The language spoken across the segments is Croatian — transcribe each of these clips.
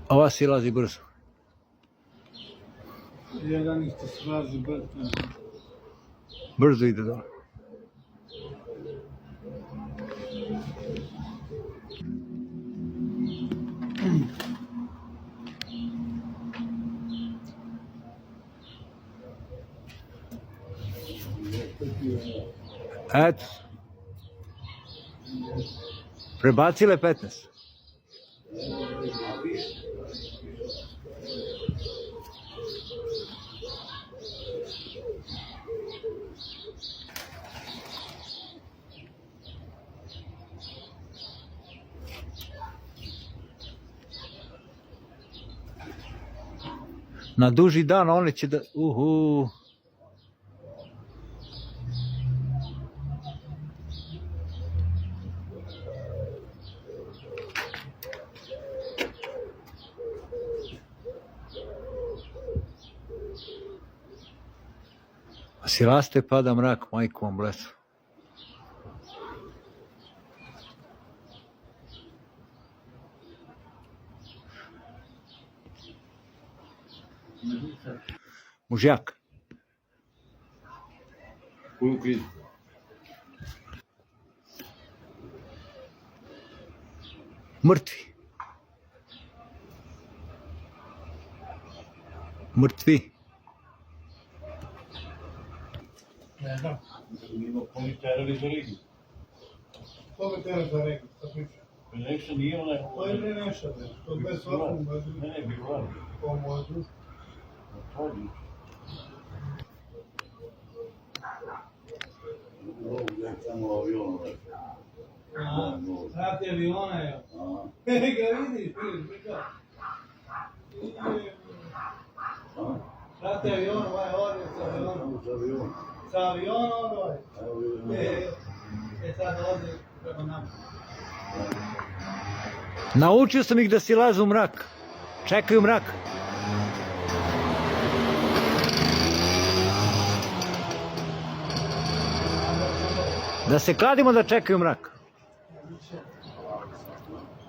Ova silazi brzo. Jedan isto silazi brzo. Brzo ide dole. Eto. Prebacile 15. Na duži dan one će da... A si raste pada mrak, majku vam blesu. Mužjak. Koju krizu? Mrtvi. Mrtvi. Ne znam. Ima koji terali za Rigu. Koga tera za Rigu? Šta priča? Neša nije onaj... To je bre Neša, bre. To je svakom bazi. Ne, Bigoran. Po modu. Samo avion. Rati aviona je. Ga vidiš, prika. Rati avion, ovaj ovdje sa avionom. Sa avionom ovaj. Sad ovdje prema nama. Naučio sam ih da silaze u mrak. Čekaju mrak. Da se kladimo da čekaju mrak.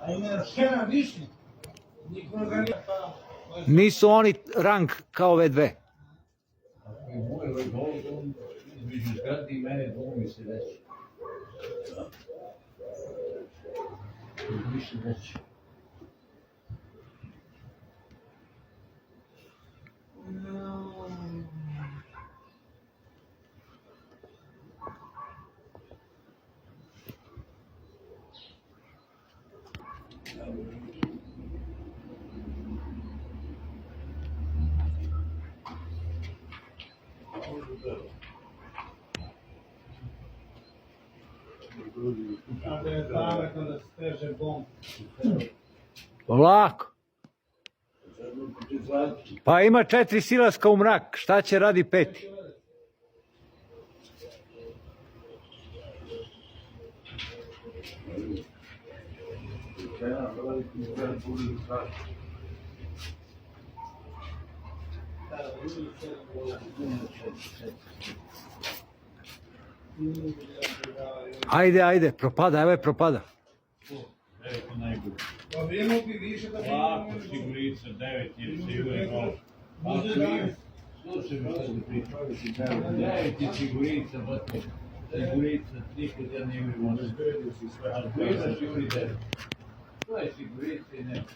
A ima šena višnji. Niko ga nije pa... Nisu oni rang kao ove dve. Ako je moj dom, između zgrade i mene dom mi se reći. Više reći. Kada je pametno da steže bomb. Lako. Pa ima 4 silaska u mrak. Šta će radi 5? Ajde, propada, evo je propada. Evo najbolje. Pa vrijeme bi više da bi... Lako, sigurica, 9 ili se uvijek malo. Može 11. Slušaj me što ti pričam. 9 je sigurica, brate. Sigurica, nikad ja ne imam ono. Ali tu imaš i oni 9. To je sigurica i neko.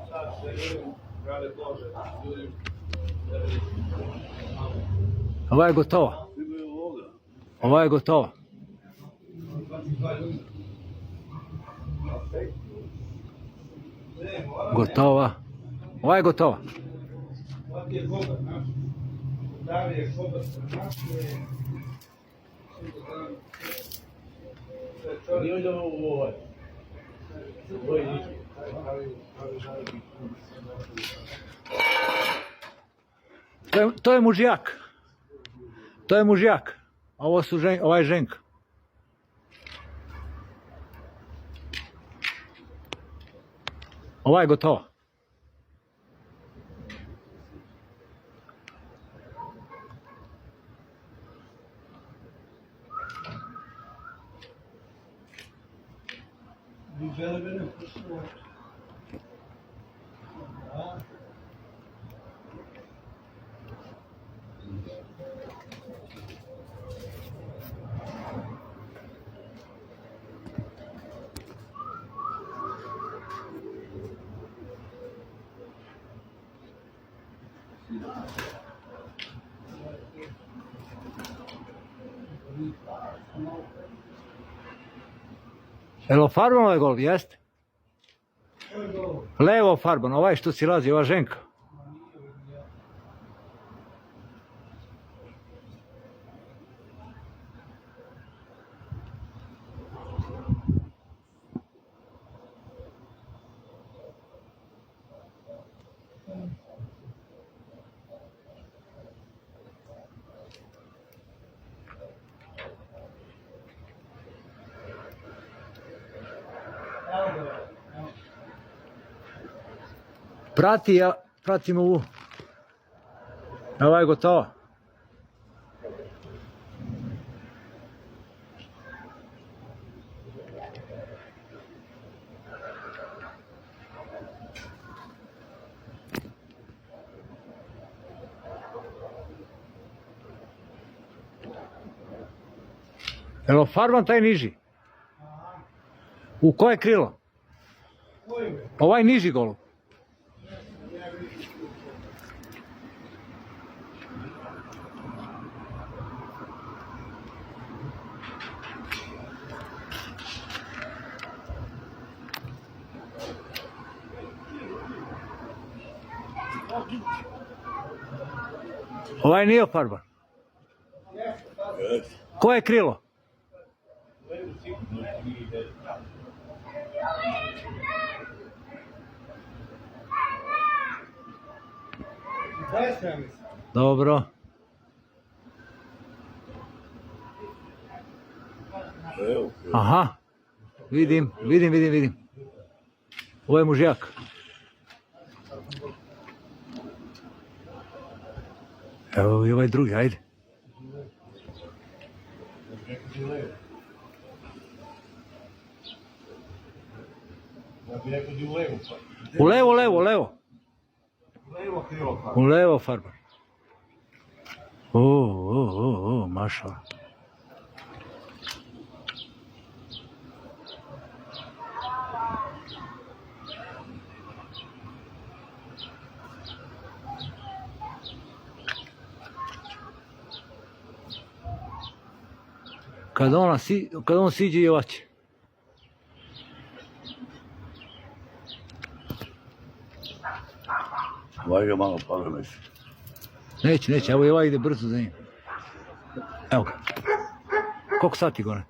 Sad se ljudima rade Bože. Ova je gotova. Ova je gotova. Gotova. Ova je gotova. Ovdje je Boga, znaš. Da li je Boga sa nas, Nije li ovo ovaj? Ovo je ništa. To je mužjak. To je mužjak. Ova je ženka. Ova je gotova. Bele bene pošlo. Da. Jel farban ovaj gol, jeste? To je gol. Levo farban, ovaj što silazi, ova ženka. Evo ga. Evo. Prati, ja pratim ovu. Evo je gotovo. Jel farban taj niži? U koje krilo? Koji me? Ovaj niži gol. Ovaj nije farban. Koje krilo? Desna mislim. Dobro. Aha. Vidim. Ovo je mužjak. Evo i ovaj drugi, ajde. Ja bih rekao da je u levu. U levo. Levo krilo pa. U levo farban. O, mašala. Kad on siđe i ovaće. Ovaj ga malo pogledaj. Neće, evo i ovaj ide brzo za njim. Evo ga. Koliko sati gore?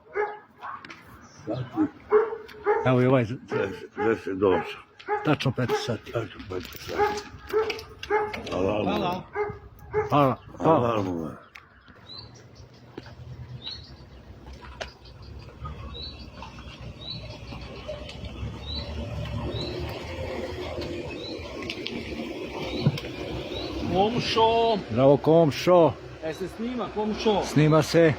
Sati Evo i ovaj, 10 do 8. tačno 15 sati. Tačno 15 sati. Alarm. Hvala. Hvala. Alarm. Komšo. Zdravo komšo, Se snima komšo. snima se.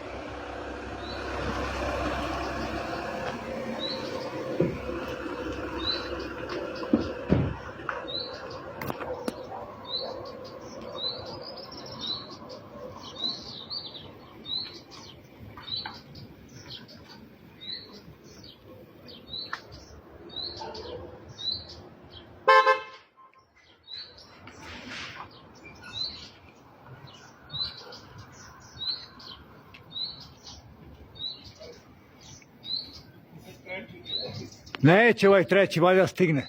Neće ovaj treći, valjda stigne.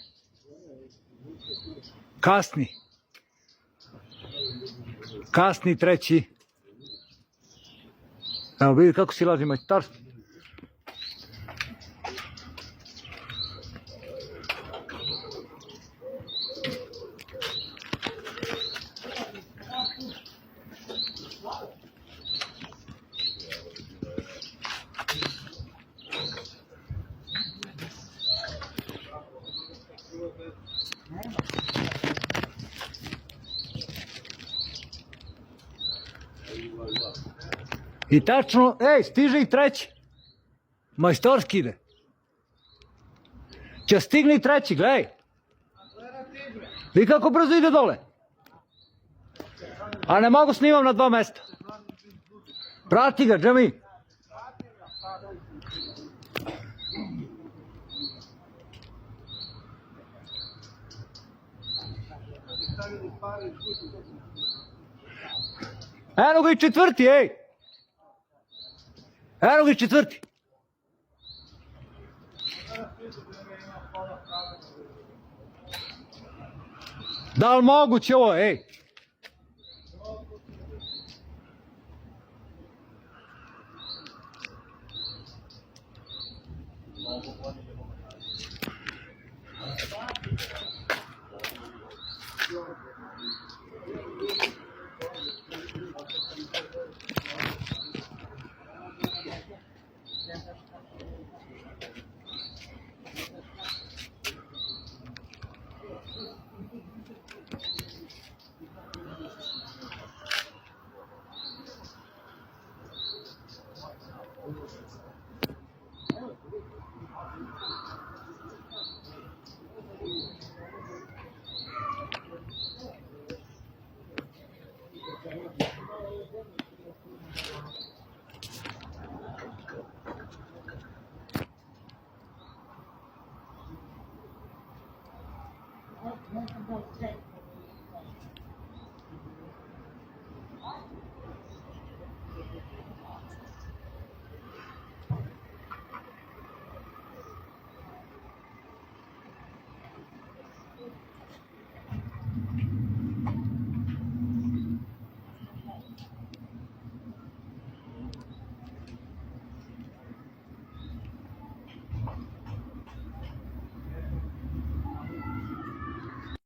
Kasni treći. Evo vidi kako silazi majstorski. I tačno, stiže i treći. Majstorski ide. Će stigni treći, gledaj. Vi kako brzo ide dole. A ne mogu snimam na 2 mesta. Prati ga, Džemi. Eno ga i četvrti, ej. Eno ga i četvrti. Da li moguće ovo, ej? Mogu